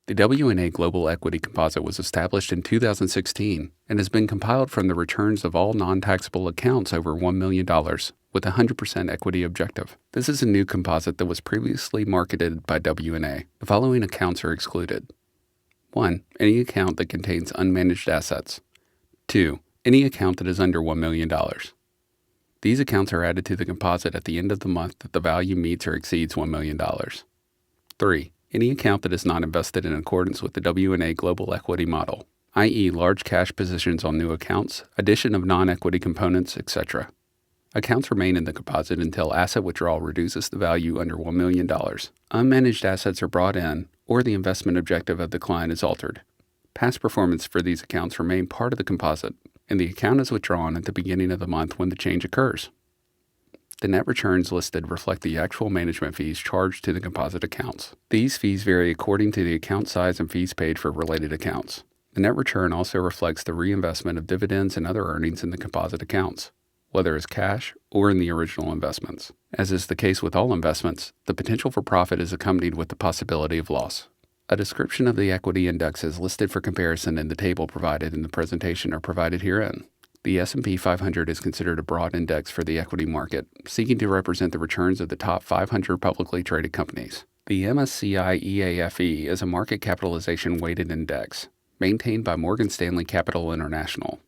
The WNA Global Equity Composite was established in 2016 and has been compiled from the returns of all non-taxable accounts over $1 million with a 100% equity objective. This is a new composite that was previously marketed by WNA. The following accounts are excluded. 1. Any account that contains unmanaged assets. 2. Any account that is under $1 million. These accounts are added to the composite at the end of the month that the value meets or exceeds $1 million. 3. Any account that is not invested in accordance with the WNA Global Equity Model, i.e. large cash positions on new accounts, addition of non-equity components, etc. Accounts remain in the composite until asset withdrawal reduces the value under $1 million. Unmanaged assets are brought in, or the investment objective of the client is altered. Past performance for these accounts remain part of the composite, and the account is withdrawn at the beginning of the month when the change occurs. The net returns listed reflect the actual management fees charged to the composite accounts. These fees vary according to the account size and fees paid for related accounts. The net return also reflects the reinvestment of dividends and other earnings in the composite accounts, whether as cash or in the original investments. As is the case with all investments, the potential for profit is accompanied with the possibility of loss. A description of the equity indexes listed for comparison in the table provided in the presentation are provided herein. The S&P 500 is considered a broad index for the equity market, seeking to represent the returns of the top 500 publicly traded companies. The MSCI EAFE is a market capitalization weighted index, maintained by Morgan Stanley Capital International,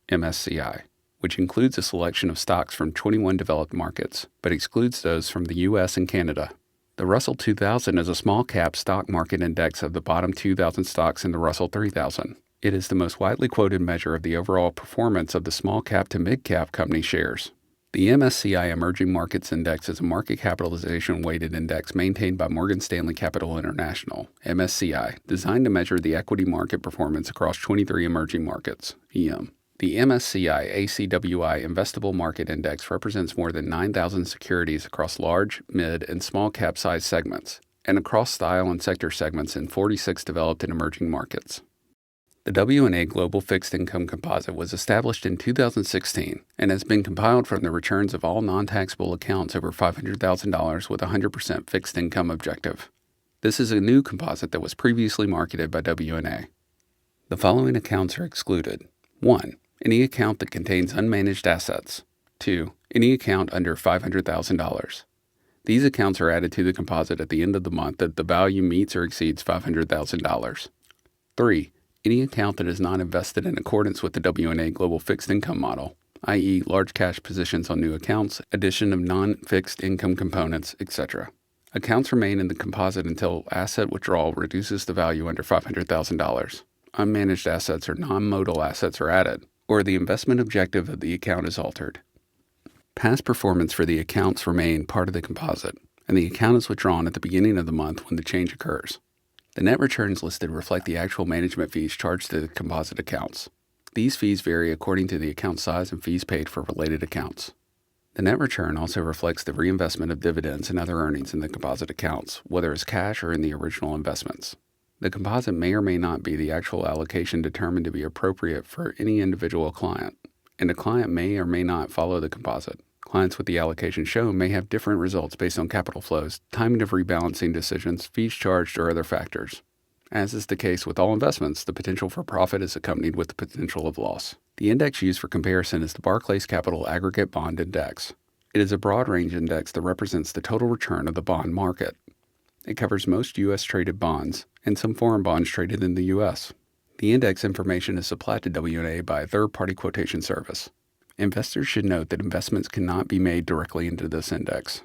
MSCI, which includes a selection of stocks from 21 developed markets, but excludes those from the U.S. and Canada. The Russell 2000 is a small-cap stock market index of the bottom 2,000 stocks in the Russell 3000. It is the most widely quoted measure of the overall performance of the small-cap to mid-cap company shares. The MSCI Emerging Markets Index is a market capitalization weighted index maintained by Morgan Stanley Capital International, MSCI, designed to measure the equity market performance across 23 emerging markets, EM. The MSCI ACWI Investable Market Index represents more than 9,000 securities across large, mid, and small cap size segments, and across style and sector segments in 46 developed and emerging markets. The WNA Global Fixed Income Composite was established in 2016 and has been compiled from the returns of all non-taxable accounts over $500,000 with a 100% fixed income objective. This is a new composite that was previously marketed by WNA. The following accounts are excluded. 1. Any account that contains unmanaged assets. 2. Any account under $500,000. These accounts are added to the composite at the end of the month that the value meets or exceeds $500,000. 3. Any account that is not invested in accordance with the WNA Global Fixed Income Model, i.e. large cash positions on new accounts, addition of non-fixed income components, etc. Accounts remain in the composite until asset withdrawal reduces the value under $500,000. Unmanaged assets or non-modal assets are added, or the investment objective of the account is altered. Past performance for the accounts remain part of the composite, and the account is withdrawn at the beginning of the month when the change occurs. The net returns listed reflect the actual management fees charged to the composite accounts. These fees vary according to the account size and fees paid for related accounts. The net return also reflects the reinvestment of dividends and other earnings in the composite accounts, whether as cash or in the original investments. The composite may or may not be the actual allocation determined to be appropriate for any individual client, and a client may or may not follow the composite. Clients with the allocation shown may have different results based on capital flows, timing of rebalancing decisions, fees charged, or other factors. As is the case with all investments, the potential for profit is accompanied with the potential of loss. The index used for comparison is the Barclays Capital Aggregate Bond Index. It is a broad-range index that represents the total return of the bond market. It covers most U.S.-traded bonds and some foreign bonds traded in the U.S. The index information is supplied to WNA by a third-party quotation service. Investors should note that investments cannot be made directly into this index.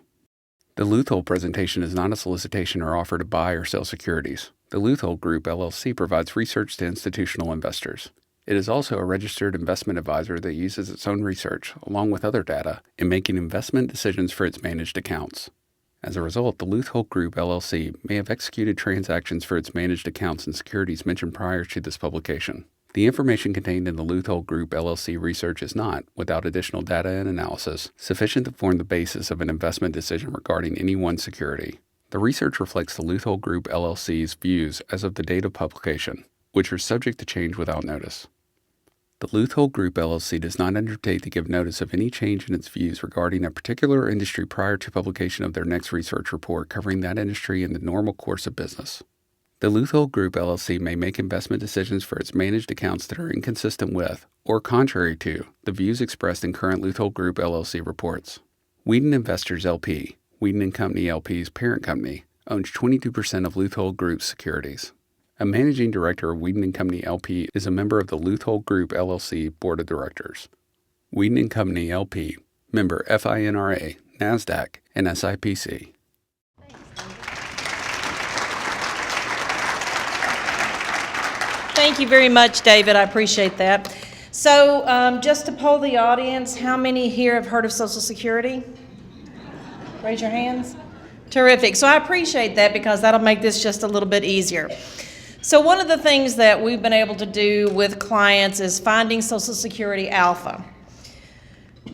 The Leuthold presentation is not a solicitation or offer to buy or sell securities. The Leuthold Group, LLC provides research to institutional investors. It is also a registered investment advisor that uses its own research, along with other data, in making investment decisions for its managed accounts. As a result, the Leuthold Group, LLC may have executed transactions for its managed accounts and securities mentioned prior to this publication. The information contained in the Leuthold Group LLC research is not, without additional data and analysis, sufficient to form the basis of an investment decision regarding any one security. The research reflects the Leuthold Group LLC's views as of the date of publication, which are subject to change without notice. The Leuthold Group LLC does not undertake to give notice of any change in its views regarding a particular industry prior to publication of their next research report covering that industry in the normal course of business. The Luthold Group LLC may make investment decisions for its managed accounts that are inconsistent with, or contrary to, the views expressed in current Luthold Group LLC reports. Wheaton Investors LP, Wheaton & Company LP's parent company, owns 22% of Luthold Group's securities. A managing director of Wheaton & Company LP is a member of the Luthold Group LLC Board of Directors. Wheaton & Company LP, member FINRA, NASDAQ, and SIPC. Thank you very much, David. I appreciate that. So just to poll the audience, how many here have heard of Social Security? Raise your hands. Terrific. So I appreciate that because that'll make this just a little bit easier. So one of the things that we've been able to do with clients is finding Social Security alpha. All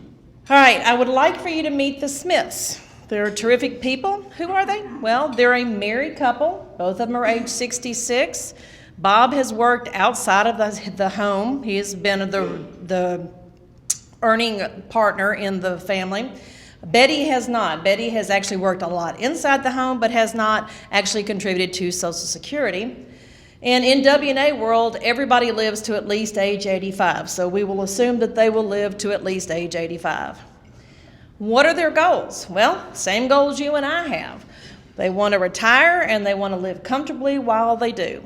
right, I would like for you to meet the Smiths. They're terrific people. Who are they? Well, they're a married couple. Both of them are age 66. Bob has worked outside of the home. He has been the earning partner in the family. Betty has not. Betty has actually worked a lot inside the home, but has not actually contributed to Social Security. And in W&A world, everybody lives to at least age 85, so we will assume that they will live to at least age 85. What are their goals? Well, same goals you and I have. They want to retire and they want to live comfortably while they do.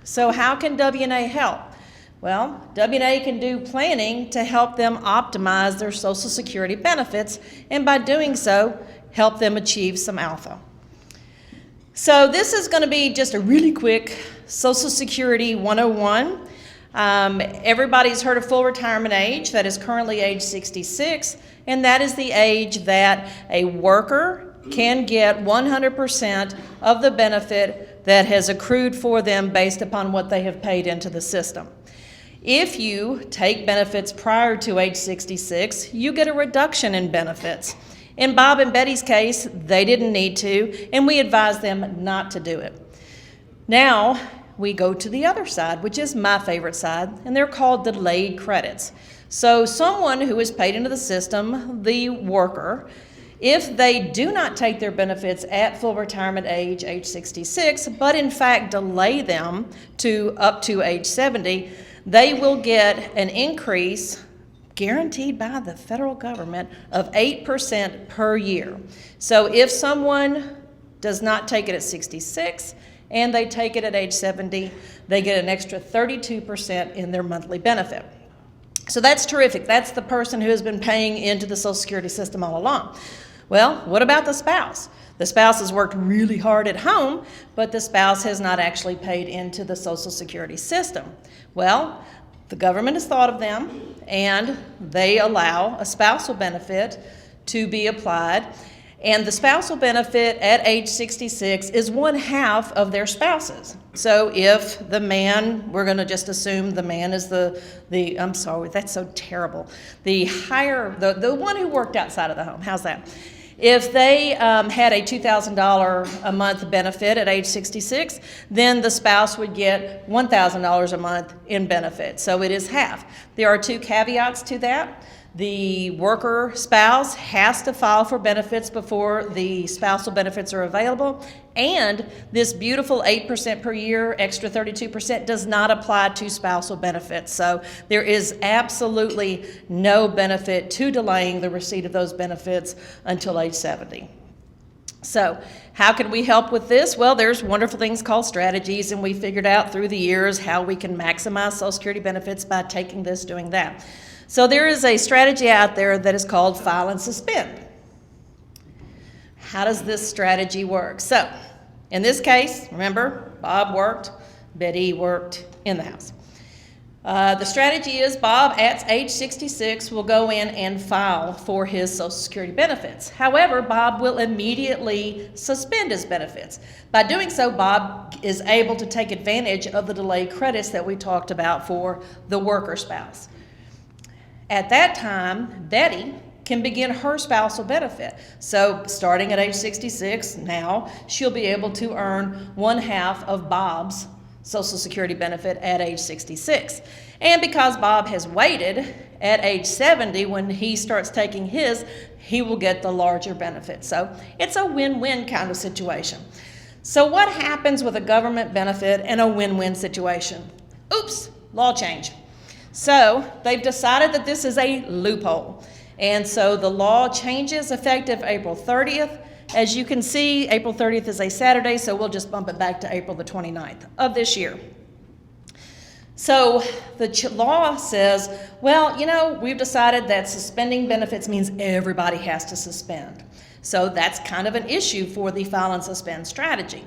So how can W&A help? Well, W&A can do planning to help them optimize their Social Security benefits, and by doing so, help them achieve some alpha. So this is going to be just a really quick Social Security 101. Everybody's heard of full retirement age. That is currently age 66, and that is the age that a worker can get 100% of the benefit that has accrued for them based upon what they have paid into the system. If you take benefits prior to age 66, you get a reduction in benefits. In Bob and Betty's case, they didn't need to, and we advised them not to do it. Now, we go to the other side, which is my favorite side, and they're called delayed credits. So someone who is paid into the system, the worker, if they do not take their benefits at full retirement age 66, but in fact delay them to up to age 70, they will get an increase guaranteed by the federal government of 8% per year. So if someone does not take it at 66 and they take it at age 70, they get an extra 32% in their monthly benefit. So that's terrific. That's the person who has been paying into the Social Security system all along. Well, what about the spouse? The spouse has worked really hard at home, but the spouse has not actually paid into the Social Security system. Well, the government has thought of them, and they allow a spousal benefit to be applied. And the spousal benefit at age 66 is 1/2 of their spouse's. So if the man, we're going to just assume the man is I'm sorry, that's so terrible. The one who worked outside of the home, how's that? If they had a $2,000 a month benefit at age 66, then the spouse would get $1,000 a month in benefit. So it is half. There are two caveats to that. The worker spouse has to file for benefits before the spousal benefits are available, and this beautiful 8% per year, extra 32%, does not apply to spousal benefits. So there is absolutely no benefit to delaying the receipt of those benefits until age 70. So how can we help with this? Well, there's wonderful things called strategies, and we figured out through the years how we can maximize Social Security benefits by taking this, doing that. So there is a strategy out there that is called file and suspend. How does this strategy work? So in this case, remember, Bob worked, Betty worked in the house. The strategy is Bob at age 66 will go in and file for his Social Security benefits. However, Bob will immediately suspend his benefits. By doing so, Bob is able to take advantage of the delayed credits that we talked about for the worker spouse. At that time, Betty can begin her spousal benefit. So starting at age 66, now she'll be able to earn 1/2 of Bob's Social Security benefit at age 66. And because Bob has waited, at age 70, when he starts taking his, he will get the larger benefit. So it's a win-win kind of situation. So what happens with a government benefit in a win-win situation? Oops, law change. So they've decided that this is a loophole. And so the law changes effective April 30th. As you can see, April 30th is a Saturday, so we'll just bump it back to April the 29th of this year. So the law says, well, you know, we've decided that suspending benefits means everybody has to suspend. So that's kind of an issue for the file and suspend strategy.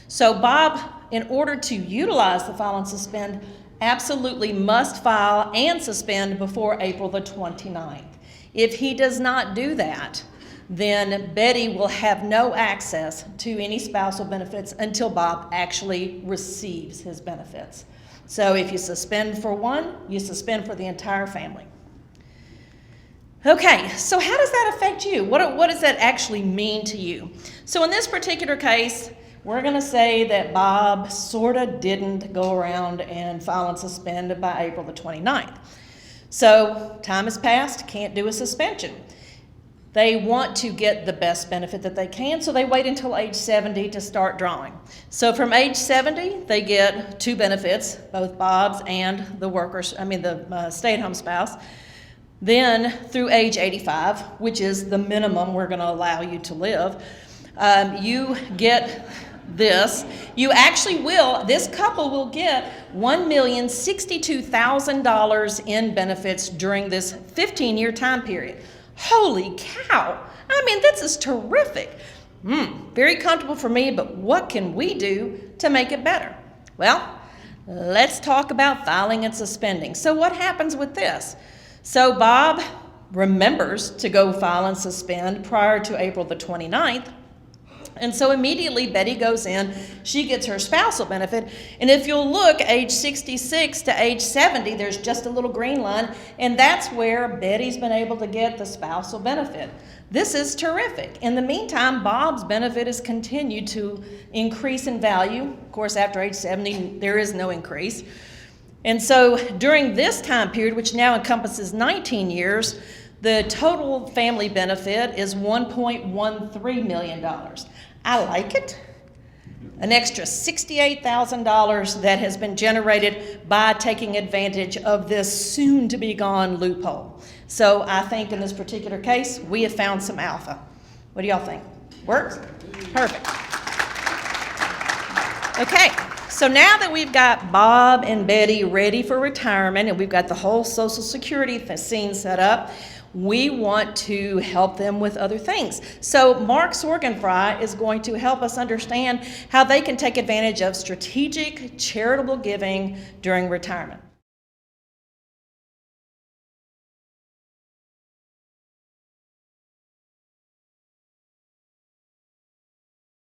So Bob, in order to utilize the file and suspend, absolutely must file and suspend before April the 29th. If he does not do that, then Betty will have no access to any spousal benefits until Bob actually receives his benefits. So if you suspend for one, you suspend for the entire family. Okay, so how does that affect you? What does that actually mean to you? So in this particular case, we're going to say that Bob sort of didn't go around and file and suspend by April the 29th. So time has passed, can't do a suspension. They want to get the best benefit that they can, so they wait until age 70 to start drawing. So from age 70, they get two benefits, both Bob's and the stay-at-home spouse. Then through age 85, which is the minimum we're going to allow you to live, you get this. This couple will get $1,062,000 in benefits during this 15-year time period. Holy cow! I mean, this is terrific. Very comfortable for me, but what can we do to make it better? Well, let's talk about filing and suspending. So what happens with this? So Bob remembers to go file and suspend prior to April the 29th. And so immediately Betty goes in, she gets her spousal benefit, and if you'll look, age 66 to age 70, there's just a little green line, and that's where Betty's been able to get the spousal benefit. This is terrific. In the meantime, Bob's benefit has continued to increase in value. Of course, after age 70, there is no increase. And so during this time period, which now encompasses 19 years, the total family benefit is $1.13 million. I like it. An extra $68,000 that has been generated by taking advantage of this soon-to-be-gone loophole. So I think in this particular case, we have found some alpha. What do y'all think? Works? Perfect. Okay, so now that we've got Bob and Betty ready for retirement and we've got the whole Social Security scene set up, we want to help them with other things. So Mark Sorgenfry is going to help us understand how they can take advantage of strategic charitable giving during retirement.